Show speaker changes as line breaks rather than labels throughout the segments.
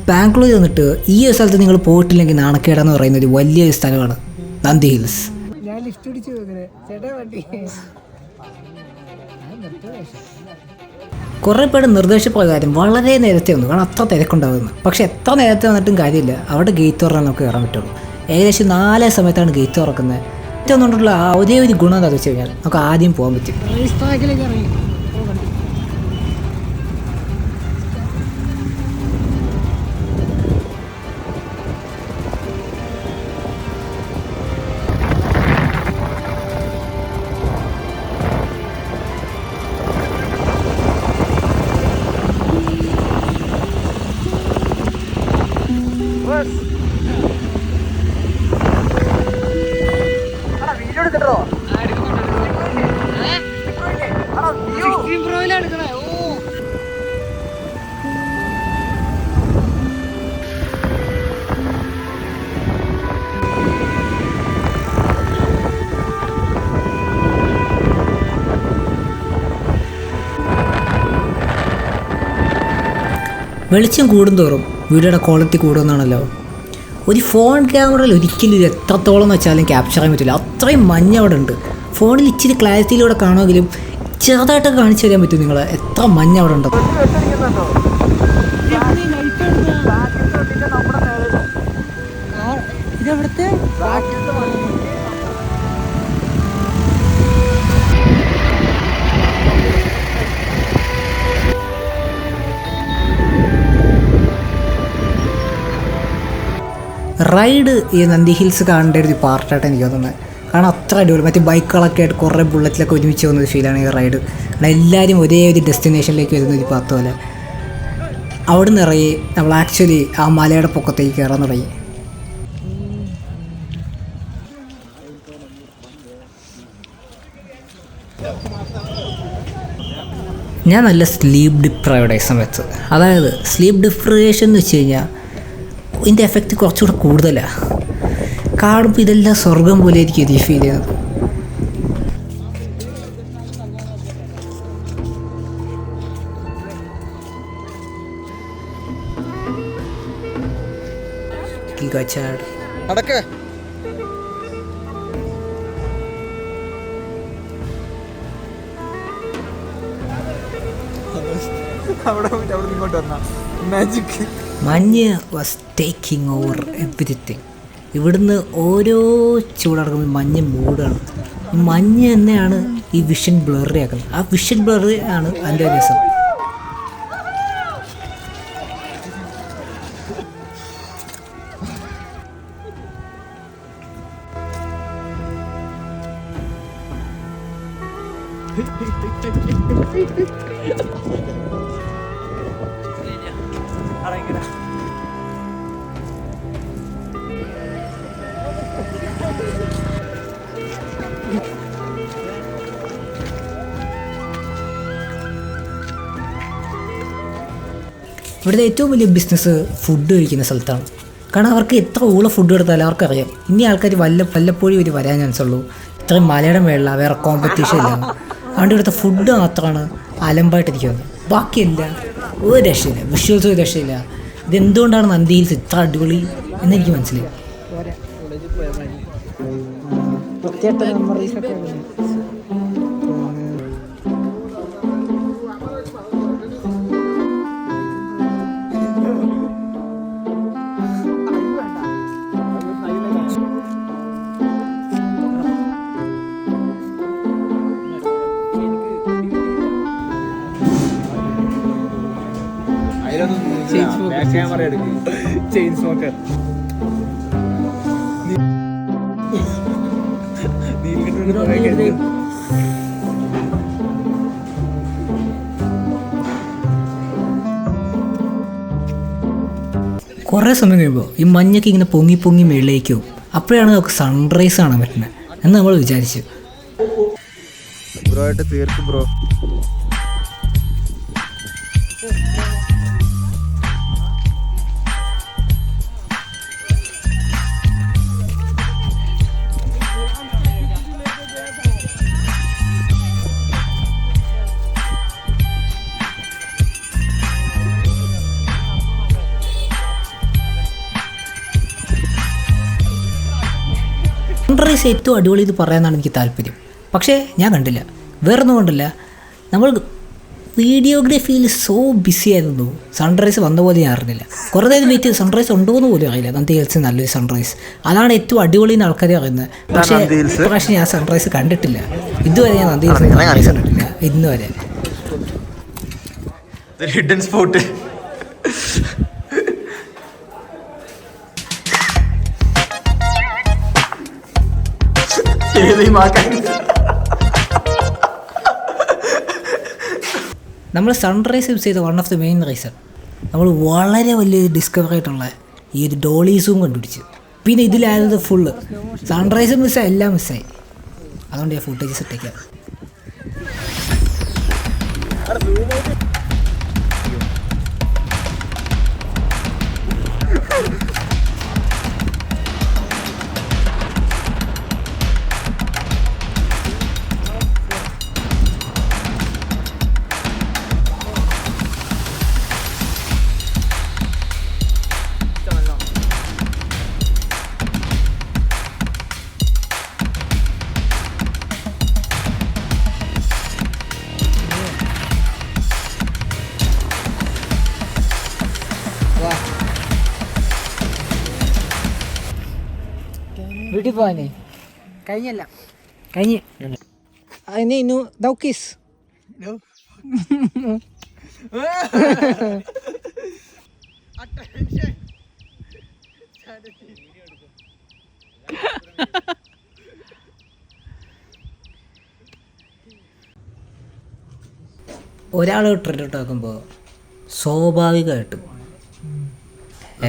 ബാംഗ്ലൂർ വന്നിട്ട് ഈ ഒരു സ്ഥലത്ത് നിങ്ങൾ പോയിട്ടില്ലെങ്കിൽ നാണക്കേടെന്ന് പറയുന്ന ഒരു വലിയൊരു സ്ഥലമാണ് നന്ദി ഹിൽസ്.
ഞാൻ ലിഫ്റ്റ് പിടിച്ചു
കുറേ പേര് നിർദ്ദേശപ്രകാരം വളരെ നേരത്തെ വന്നു, കാരണം അത്ര തിരക്കുണ്ടാകുന്നു. പക്ഷെ എത്ര നേരത്തെ വന്നിട്ടും കാര്യമില്ല, അവിടെ ഗേറ്റ് തുറന്നാൽ നമുക്ക് കയറാൻ പറ്റുള്ളൂ. ഏകദേശം 4 സമയത്താണ് ഗേറ്റ് തുറക്കുന്നത്. ഏറ്റവും കൊണ്ടുള്ള ഒരേ ഒരു ഗുണം എന്താണെന്ന് വെച്ച് കഴിഞ്ഞാൽ നമുക്ക് ആദ്യം പോകാൻ പറ്റും. വെളിച്ചം കൂടുന്തോറും വീഡിയോയുടെ ക്വാളിറ്റി കൂടുമെന്നാണല്ലോ. ഒരു ഫോൺ ക്യാമറയിൽ ഒരിക്കലും ഇത് എത്രത്തോളം എന്ന് വെച്ചാലും ക്യാപ്ചർ ചെയ്യാൻ പറ്റില്ല. അത്രയും മഞ്ഞ അവിടെ ഉണ്ട്. ഫോണിൽ ഇച്ചിരി ക്ലാരിറ്റിയിലൂടെ കാണുമെങ്കിലും ചെറുതായിട്ടൊക്കെ കാണിച്ചു തരാൻ പറ്റും നിങ്ങളെ എത്ര മഞ്ഞ അവിടെ ഉണ്ട്. റൈഡ് ഈ നന്ദി ഹിൽസ് കാണേണ്ട ഒരു പാർട്ടായിട്ട് എനിക്ക് തോന്നുന്നത്. കാരണം അത്ര അടിപൊളി, മറ്റേ ബൈക്കുകളൊക്കെ ആയിട്ട് കുറേ ബുള്ളറ്റിലൊക്കെ ഒരുമിച്ച് പോകുന്നൊരു ഫീലാണ് ഈ റൈഡ്. കാരണം എല്ലാവരും ഒരേ ഒരു ഡെസ്റ്റിനേഷനിലേക്ക് വരുന്ന ഒരു പാത്ത് പോലെ. അവിടെ നിന്ന് ഇറങ്ങി നമ്മൾ ആക്ച്വലി ആ മലയുടെ പൊക്കത്തേക്ക് കയറാൻ തുടങ്ങി. ഞാൻ നല്ല സ്ലീപ്പ് ഡിപ്രൈവ്ഡ് ആയ സമയത്ത്, അതായത് സ്ലീപ്പ് ഡിപ്രൈവേഷൻ എന്ന് വെച്ച് കഴിഞ്ഞാൽ ഇതിൻ്റെ എഫക്റ്റ് കുറച്ചുകൂടെ കൂടുതലാണ്. കാണുമ്പോൾ ഇതെല്ലാം സ്വർഗം പോലെ ആയിരിക്കും ഇത് ഫീൽ ചെയ്യുന്നത്. മഞ്ഞ് വാസ് ടേക്കിംഗ് ഓവർ എവരിത്തിങ്. ഇവിടുന്ന് ഓരോ ചൂടടക്കുമ്പോൾ മഞ്ഞ് മൂടാണ്. മഞ്ഞ് തന്നെയാണ് ഈ വിഷൻ ബ്ലറി ആക്കുന്നത്. ആ വിഷൻ ബ്ലറി ആണ് അതിൻ്റെ രസം. ഇവിടുത്തെ ഏറ്റവും വലിയ ബിസിനസ് ഫുഡ് കഴിക്കുന്ന സ്ഥലത്താണ്. കാരണം അവർക്ക് എത്ര ഊള ഫുഡ് എടുത്താലും അവർക്കറിയാം ഇനി ആൾക്കാർ വല്ലപ്പോഴും ഇവർ വരാൻ ചാൻസ് ഉള്ളൂ. ഇത്രയും മലയുടെ മേളില വേറെ കോമ്പറ്റീഷൻ ഇല്ല. അതുകൊണ്ട് ഇവിടുത്തെ ഫുഡ് മാത്രമാണ് അലമ്പായിട്ടിരിക്കുന്നത്. ബാക്കിയല്ല ഒരു രക്ഷയില്ല, വിഷ്വൽസ് ഒരു രക്ഷയില്ല. ഇതെന്തുകൊണ്ടാണ് നന്ദി ഹിൽസ് ഇത്ര അടിപൊളി എന്നെനിക്ക് മനസ്സിലായി.
ചെയിൻ സ്മോക്കർ
കുറേ സമയം കഴിയുമ്പോൾ ഈ മഞ്ഞൊക്കെ ഇങ്ങനെ പൊങ്ങി പൊങ്ങി മേളിലേക്ക് പോകും. അപ്പോഴാണ് നമുക്ക് സൺറൈസ് കാണാൻ പറ്റുന്നത് എന്ന് നമ്മൾ വിചാരിച്ചു.
ബ്രോ ആയിട്ട് തീർക്കും ബ്രോ.
സൺറൈസ് ഏറ്റവും അടിപൊളി ഇത് പറയാനാണ് എനിക്ക് താല്പര്യം. പക്ഷേ ഞാൻ കണ്ടില്ല. വേറൊന്നും കൊണ്ടല്ല, നമ്മൾ വീഡിയോഗ്രാഫിയിൽ സോ ബിസി ആയിരുന്നു. സൺറൈസ് വന്ന പോലെ ഞാൻ അറിഞ്ഞില്ല. കുറേ നേരം വെയിറ്റ് ചെയ്ത് സൺറൈസ് ഉണ്ടോ എന്ന് പോലും അറിയില്ല. നന്ദി ഹിൽസ് നല്ലൊരു സൺറൈസ്, അതാണ് ഏറ്റവും അടിപൊളി എന്ന് ആൾക്കാരെ അറിയുന്നത്. പക്ഷേ ഞാൻ സൺറൈസ് കണ്ടിട്ടില്ല ഇതുവരെ. ഞാൻ നന്ദി ഹിൽസ് സൺറൈസ് കണ്ടിട്ടില്ല ഇന്ന് വരെ.
Hidden spot.
നമ്മൾ സൺറൈസ് യൂസ് ചെയ്ത one of the main reason നമ്മൾ വളരെ വലിയൊരു ഡിസ്കവറി ആയിട്ടുള്ള ഈ ഒരു ഡോളി സൂം കണ്ടുപിടിച്ചു. പിന്നെ ഇതിലായത് ഫുള്ള് സൺറൈസും മിസ്സായി, എല്ലാം മിസ്സായി. അതുകൊണ്ട് ഞാൻ ഫുട്ടേജസ് ഇട്ടേക്കാം. വീട്ടിൽ പോവാനേ കഴിഞ്ഞല്ല, കഴിഞ്ഞ് ഇന്നു ദൗക്കീസ് ഒരാൾ ട്രെൻഡ് ആക്കുമ്പോൾ സ്വാഭാവികമായിട്ടും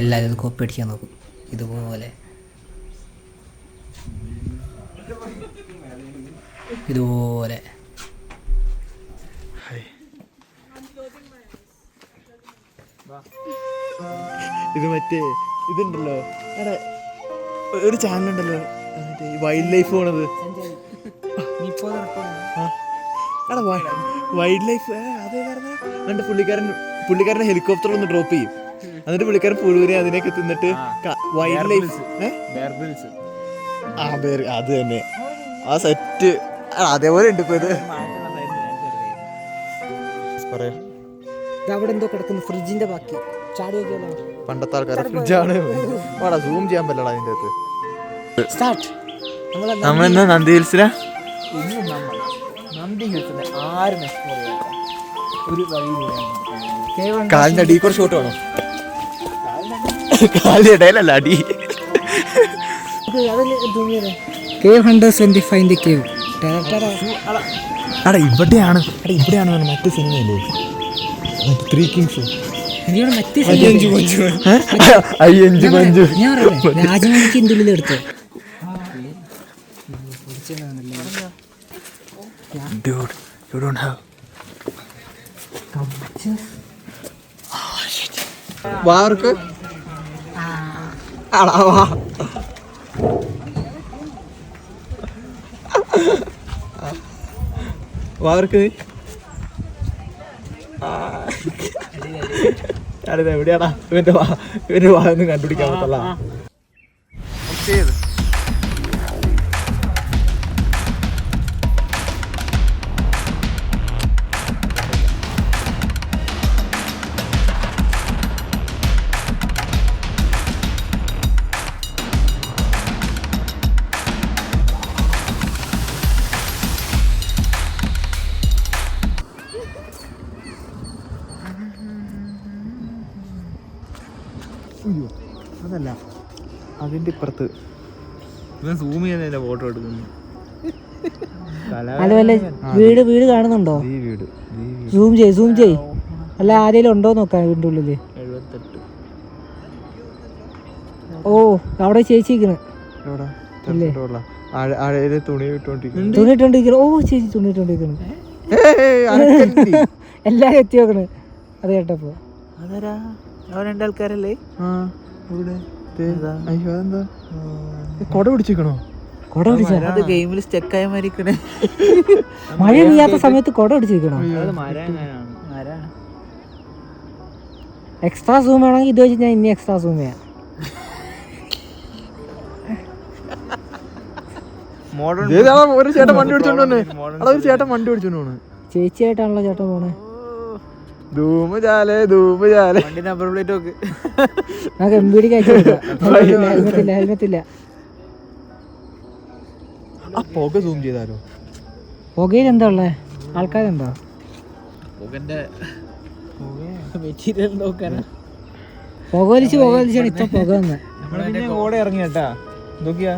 എല്ലാവരും കോപ്പി അടിക്കാൻ നോക്കും. ഇതുപോലെ ഇതുപോലെ
ഇത് മറ്റേ ഇതുണ്ടല്ലോ, ഒരു ചാനലുണ്ടല്ലോ വൈൽഡ് ലൈഫ് പോണത്. വൈൽഡ് ലൈഫ് അതേ പറഞ്ഞ പുള്ളിക്കാരനെ ഹെലികോപ്റ്റർ ഒന്ന് ഡ്രോപ്പ് ചെയ്യും. എന്നിട്ട് പുള്ളിക്കാരൻ പുഴുവിനെ അതിനൊക്കെ തിന്നിട്ട് വൈൽഡ് ലൈഫ് അത് തന്നെ ആ സെറ്റ് അതേപോലെ ഉണ്ട് ഇപ്പൊ. ഇത്
അവിടെ എന്തോ കിടക്കുന്നു, ഫ്രിഡ്ജിന്റെ ബാക്കി ചാടി നോക്കിയാലോ.
പണ്ടത്തെ ആൾക്കാരെ ഫ്രിഡ്ജാണ്. വാടാ സൂം ചെയ്യാൻ പറ്റടാ അതിൻ്റെ അകത്ത്. നമ്മളെന്നാ നന്ദി ഹിൽസിലാ.
നന്ദി ഹിൽസിലെ ആരും എക്സ്പ്ലോർ ചെയ്യാത്ത ഒരു വഴി.
കാലിന്റെ അടി കുറച്ച് ഷോട്ട് വേണം. കാലിന്റെ ഇടയിലല്ല അടി.
Cave hunters when they find the cave.
ഇവിടെയാണ് മറ്റു സിനിമയല്ലേ, ത്രീ കിങ്സ്.
രാജമണിക്ക് ഇതിൻ്റെ ഉള്ളിൽ എടുത്തു.
Dude, you don't have. വാർക്ക് വാർക്ക് എവിടെയാടാ ഇവന്റെ വായൊന്നും കണ്ടുപിടിക്കാൻ പറ്റല്ല. അയ്യോ അതല്ല, അതിൻ്റെ ഇപ്പുറത്ത് ഇവൻ സൂം ചെയ്യുന്നതിന്റെ ഫോട്ടോ എടുക്കുന്നു.
വീട് വീട് കാണുന്നുണ്ടോ?
ഈ വീട്
സൂം ചെയ്. അല്ല ആരെങ്കിലും ഉണ്ടോ നോക്കാം വീടിന്റെ ഉള്ളില്.
78.
ഓ അവിടെ ചേച്ചിരിക്കണ്.
തുണി
ഇട്ടോണ്ടിരിക്കണ. ഓ ചേച്ചി തുണി ഇട്ടോണ്ടിരിക്കണ. എല്ലാരും എത്തി നോക്കണ് അത് കേട്ടപ്പോ.
രണ്ടാൾക്കാരല്ലേ കൊട പിടിച്ചിക്കണോ?
കൊട പിടിച്ച
ഗെയിമിൽ സ്റ്റെക്കായ മാതിരിക്കണേ.
മഴ പെയ്യാത്ത സമയത്ത് കൊട പിടിച്ചിരിക്കണോ? എക്സ്ട്രാ സൂം ആണെങ്കിൽ ഇത് വെച്ച് ഞാൻ ഇനി എക്സ്ട്രാ സൂം ചെയ്യാം.
ഒരു ചേട്ടൻ വണ്ടി ഓടിച്ചോണ്ട് വന്നേ. അവിടെ ഒരു ചേട്ടൻ വണ്ടി ഓടിച്ചോണ്ട് പോണ്.
ചേച്ചിയായിട്ടാണല്ലോ ചേട്ടൻ പോണേ.
ധൂമ് ചാലേ ധൂമ് ചാലേ.
വണ്ടി നമ്പർ പ്ലേറ്റ് നോക്ക്.
നമുക്ക് എംബിഡിക്ക് അയച്ചു കൊടുക്കാം. ഹെൽമെറ്റ് ഇല്ല.
ആ പുക സൂം ചെയ്താലോ?
പുകയിൽ എന്താ ഉള്ളേ? ആൾക്കാരെന്താ
മെറ്റീരിയൽ നോക്കാനാ.
പുകവലിച്ചാണ് ഇത്ര പുക തന്നെ.
ഓടെ ഇറങ്ങി കേട്ടാ. എന്തൊക്കെയാ